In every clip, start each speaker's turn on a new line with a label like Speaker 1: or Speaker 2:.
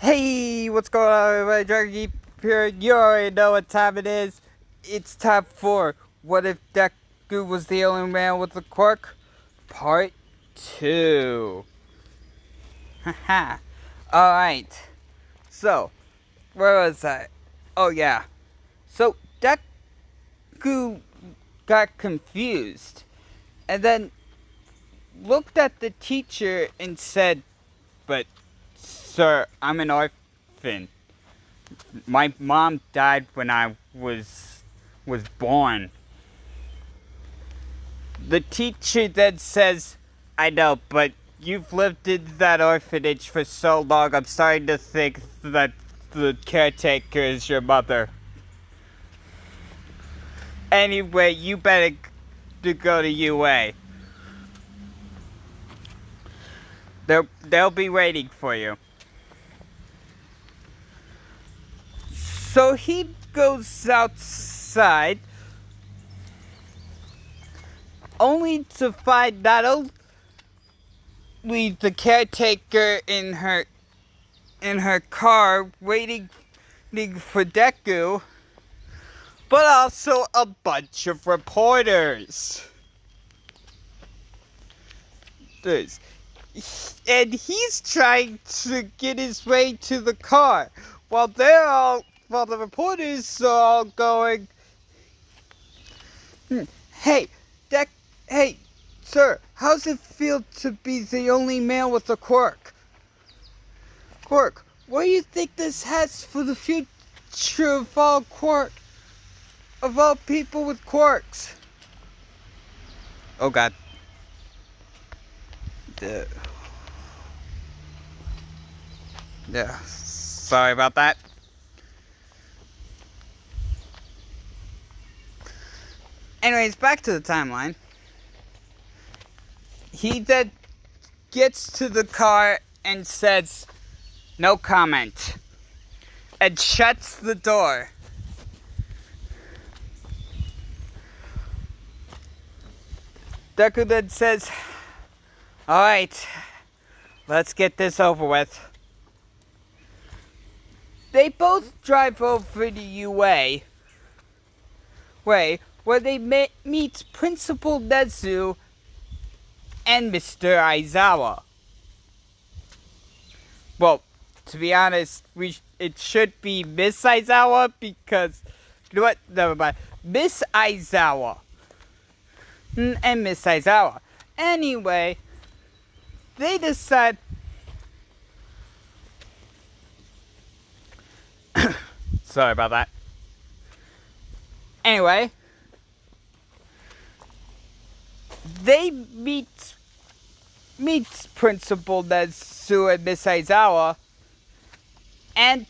Speaker 1: Hey, what's going on, everybody? Dragon here. You already know what time it is. It's time for What If Deku Was the Only Man with a Quirk? Part 2. Haha. Alright. So, where was I? Oh, yeah. So, Deku got confused. And then looked at the teacher and said, "But, sir, I'm an orphan. My mom died when I was born." The teacher then says, "I know, but you've lived in that orphanage for so long, I'm starting to think that the caretaker is your mother. Anyway, you better go to UA. They'll be waiting for you." So he goes outside, only to find not only the caretaker in her car waiting for Deku, but also a bunch of reporters. And he's trying to get his way to the car, while the reporters are all going, "Hey, hey, sir, how's it feel to be the only man with a quirk? Quirk, what do you think this has for the future of all people with quirks?" Oh God. Yeah, sorry about that. Anyways, back to the timeline. He then gets to the car and says, "No comment," and shuts the door. Deku then says, "Alright, let's get this over with." They both drive over to UA, where they meet Principal Nezu and Mr. Aizawa. Well, to be honest, it should be Miss Aizawa, because, you know what, never mind. Miss Aizawa. And Miss Aizawa. Anyway, they decide... Sorry about that. Anyway, they meet Principal Nezu and Miss Aizawa, and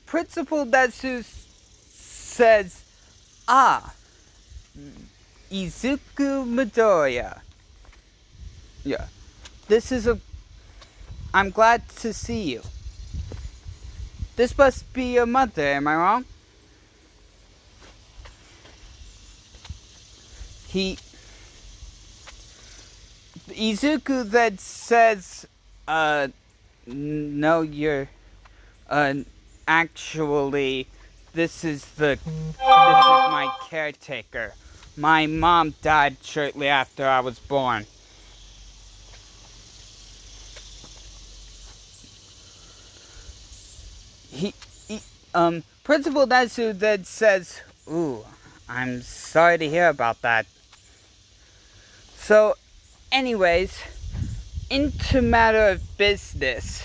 Speaker 1: Principal Nezu says, Izuku Midoriya. Yeah, I'm glad to see you. This must be your mother, am I wrong?" Izuku then says, "No, you're, actually, this is my caretaker. My mom died shortly after I was born." Principal Nezu then says, "Ooh, I'm sorry to hear about that." So, anyways, into matter of business.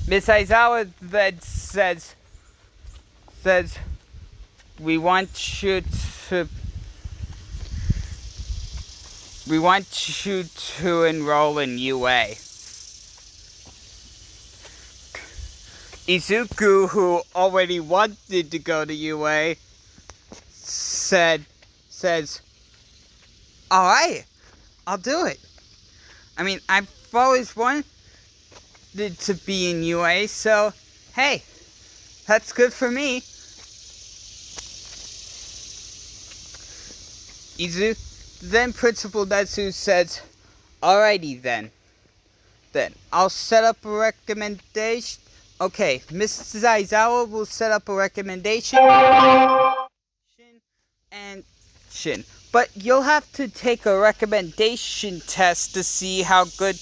Speaker 1: Miss Aizawa then says, we want you to enroll in UA." Izuku, who already wanted to go to UA, says, "Alright, I'll do it. I mean, I've always wanted to be in UA, so hey, that's good for me." Then Principal Nezu says, alrighty then. Then I'll set up a recommendation. Okay, Mrs. Aizawa will set up a recommendation. And Shin. But you'll have to take a recommendation test to see how good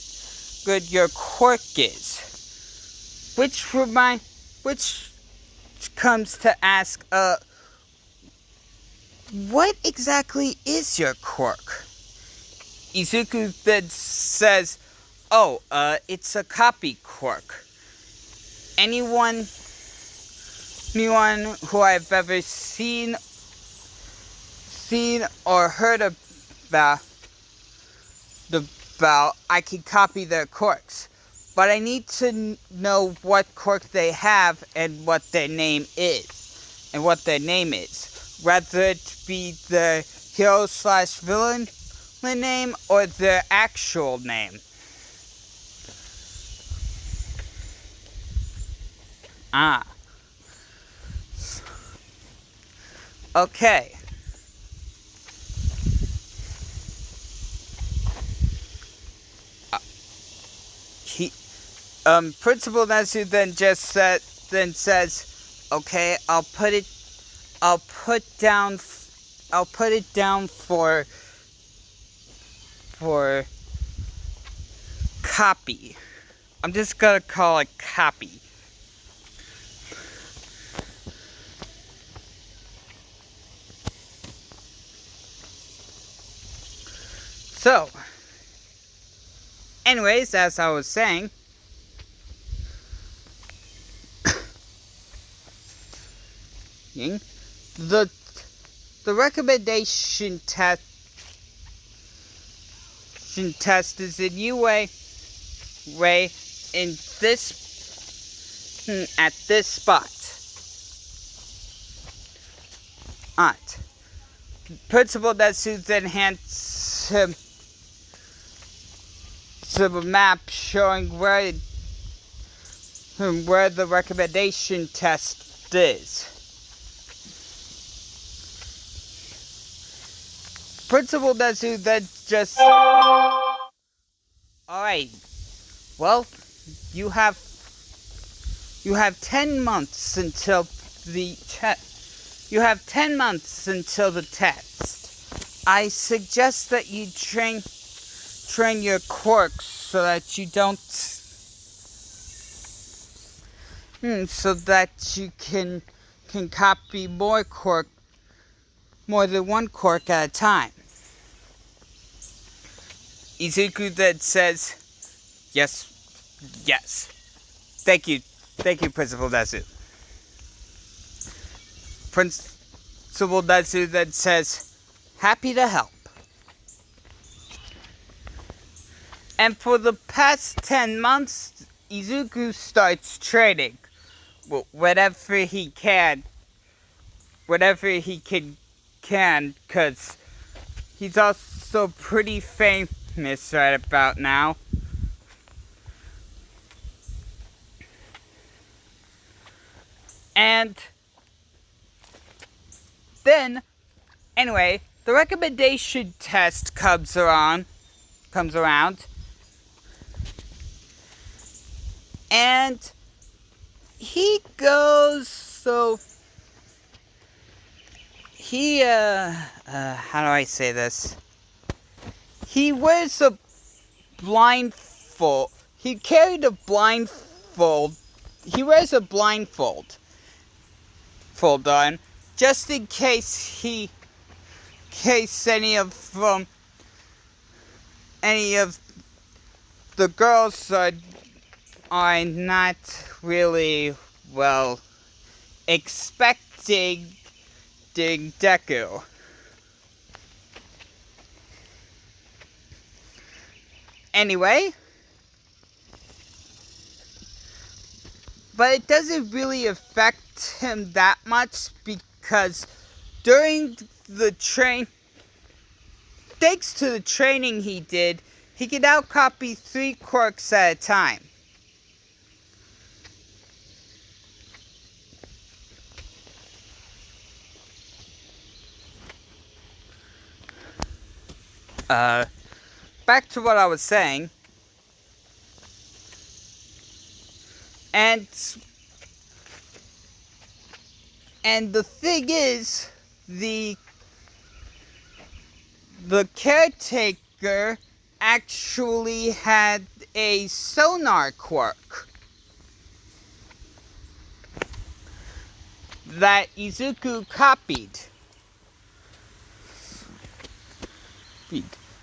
Speaker 1: your quirk is. Which comes to ask, what exactly is your quirk? Izuku then says, oh, it's a copy quirk. Anyone who I've ever seen or heard about, I can copy their quirks. But I need to know what quirk they have and what their name is. Rather it be the hero/villain name or their actual name. Okay. Principal Nezu then says, okay, I'll put it down for copy. I'm just gonna call it copy. So, anyways, as I was saying, the recommendation test is a new way in this at this spot. Principal Nezu then hands him a map showing where the recommendation test is. Principal Nezu then just, alright, well, you have 10 months until the test. I suggest that you train your quirks so that you don't, so that you can copy more than one quirk at a time. Izuku then says, yes. Thank you, Principal Nezu. Principal Nezu then says, happy to help. And for the past 10 months, Izuku starts training. Whatever he can, because he's also pretty famous right about now. And then, anyway, the recommendation test comes around, and he goes, so he, how do I say this? He wears a blindfold. He carried a blindfold. He wears a blindfold on, just in case any of the girls are not really, well, expecting deku. Anyway, but it doesn't really affect him that much because during the thanks to the training he did, he can now copy 3 quirks at a time. Back to what I was saying. And the thing is, the caretaker actually had a sonar quirk that Izuku copied.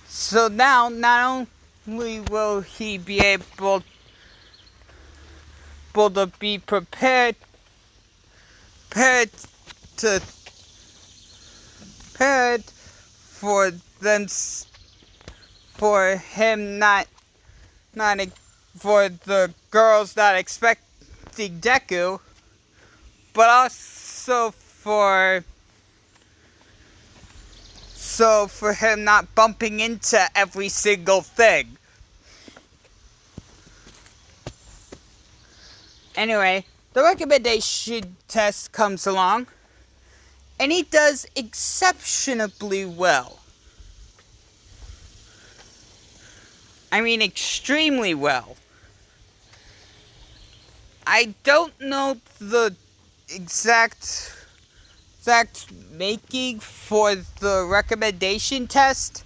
Speaker 1: So now, not only will he be able to be prepared for them, for him not for the girls not expecting Deku, but also for him not bumping into every single thing. Anyway, the recommendation test comes along, and he does exceptionally well. I mean, extremely well. I don't know the exact making for the recommendation test,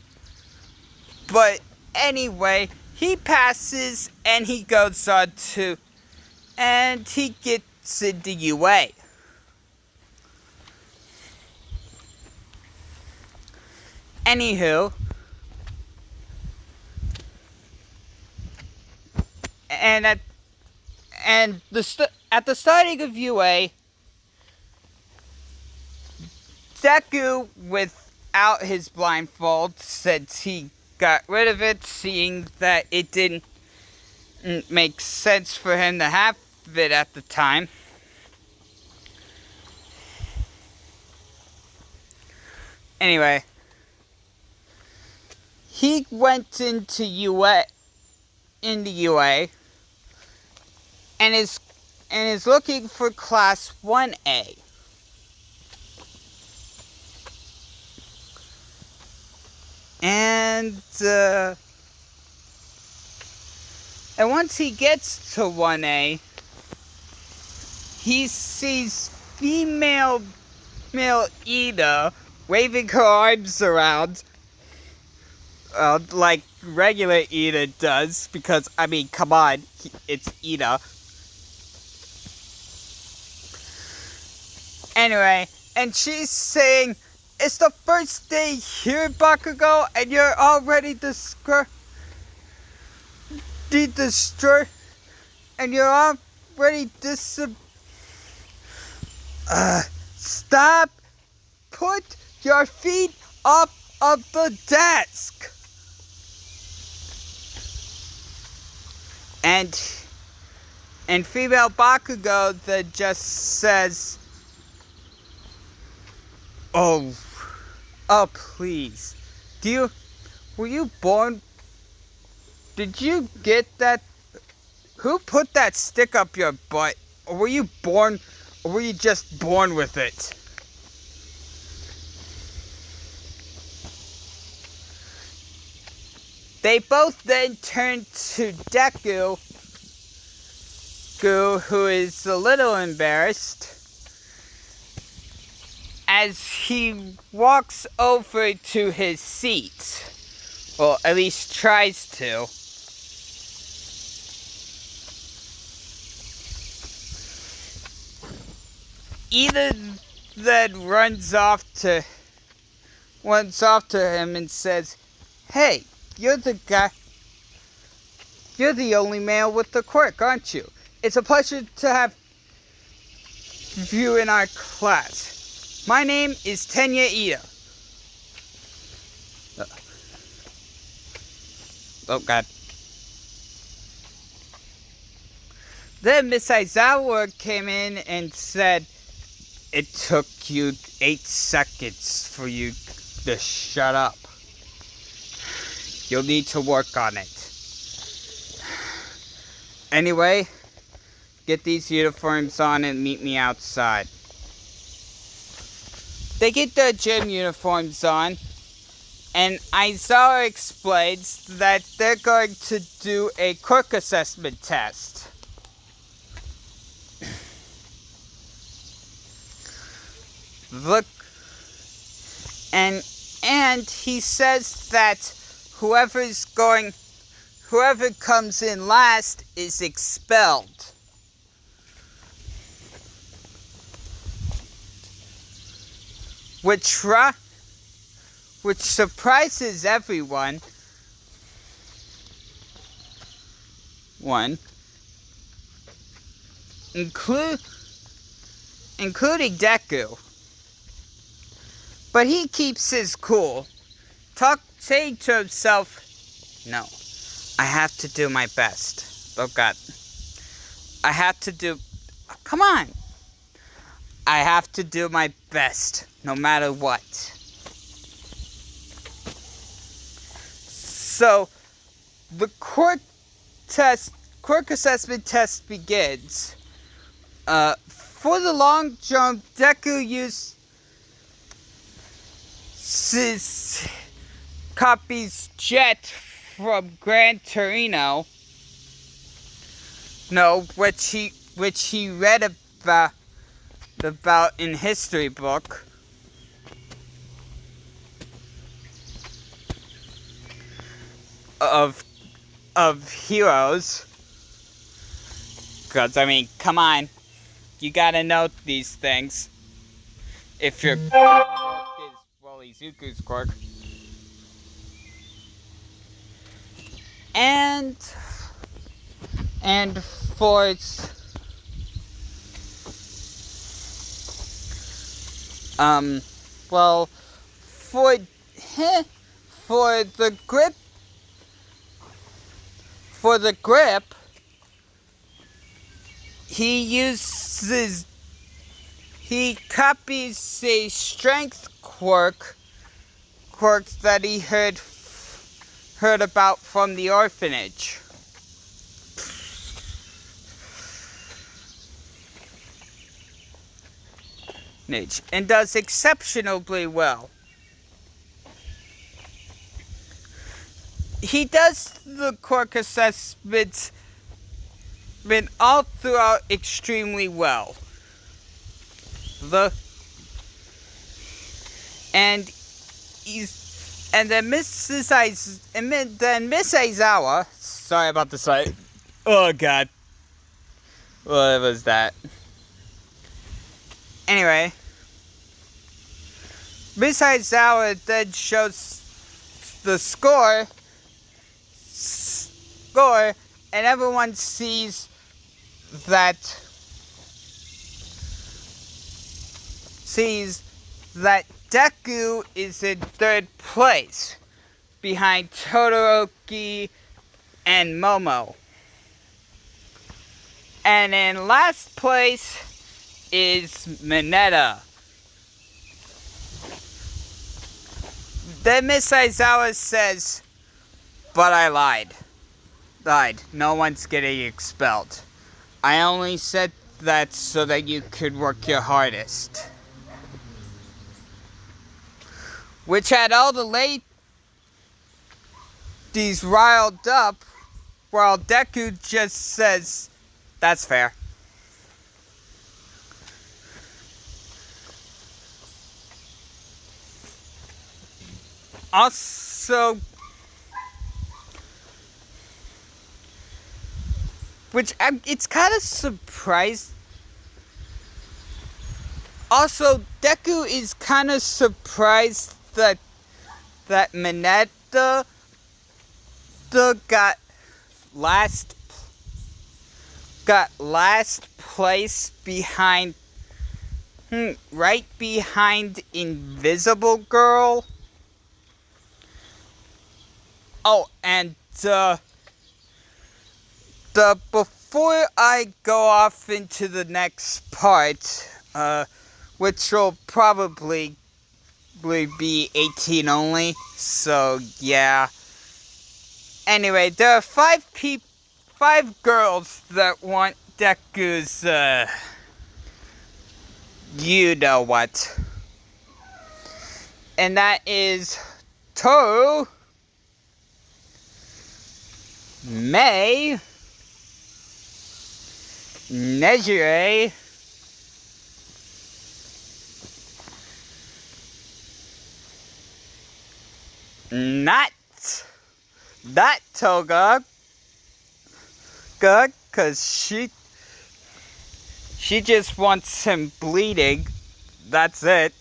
Speaker 1: but anyway, he passes and he goes on to, and he gets into UA. Anywho, and at the starting of UA, Deku, without his blindfold, since he got rid of it, seeing that it didn't make sense for him to have it at the time. Anyway, he went into UA, and is looking for class 1A. And once he gets to 1A, he sees female Ida waving her arms around, like regular Ida does, because, I mean, come on, it's Ida. Anyway, and she's saying, "It's the first day here, Bakugo, and you're already destroyed, and you're already stop, put your feet up of the desk." And female Bakugo that just says, Oh, please. Were you born? Did you get that? Who put that stick up your butt? Or were you just born with it? They both then turn to Deku, who is a little embarrassed, as he walks over to his seat. Well, at least tries to. Ida then runs off to him and says, "Hey, you're the only male with the quirk, aren't you? It's a pleasure to have you in our class. My name is Tenya Ida." Oh, God. Then Miss Aizawa came in and said, "It took you 8 seconds for you to shut up. You'll need to work on it. Anyway, get these uniforms on and meet me outside." They get their gym uniforms on, And Aizawa explains that they're going to do a Quirk assessment test. Look, and he says that whoever comes in last is expelled. Which surprises everyone. Including Deku. But he keeps his cool, saying to himself, no, I have to do my best. Oh God. Come on. I have to do my best, no matter what. So, the Quirk assessment test begins. For the long jump, Deku copies Jet from Gran Torino. No, which he read about in history book. Of heroes. Because, I mean, come on. You gotta know these things. If your Quirk is, well, Izuku's Quirk. And for well, for the grip, he copies a strength quirk that he heard about from the orphanage. And does exceptionally well. He does the Quirk assessments all throughout extremely well. And then Miss Aizawa, sorry about the sight. Oh God. What was that? Anyway, Miss Aizawa then shows the score, and everyone sees that Deku is in third place, behind Todoroki and Momo. And in last place is Mineta. Then Miss Aizawa says, but I lied. No one's getting expelled. I only said that so that you could work your hardest. Which had all the ladies riled up, while Deku just says, that's fair. Also, it's kind of surprised. Also, Deku is kind of surprised that Mineta got last place behind, right behind Invisible Girl. Oh, and before I go off into the next part, which will probably be 18 only, so yeah. Anyway, there are five girls that want Deku's, you know what. And that is Toru, Mei, Nezu, not Toga, good, cause she just wants him bleeding. That's it.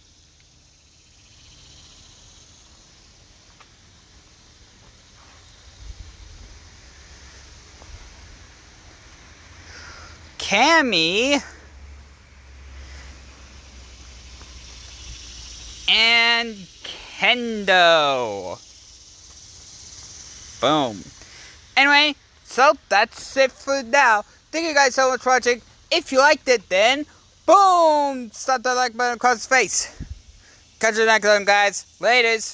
Speaker 1: Cammy and Kendo. Boom. Anyway, so that's it for now. Thank you guys so much for watching. If you liked it, then boom! Slap that like button across the face. Catch you next time, guys. Laters.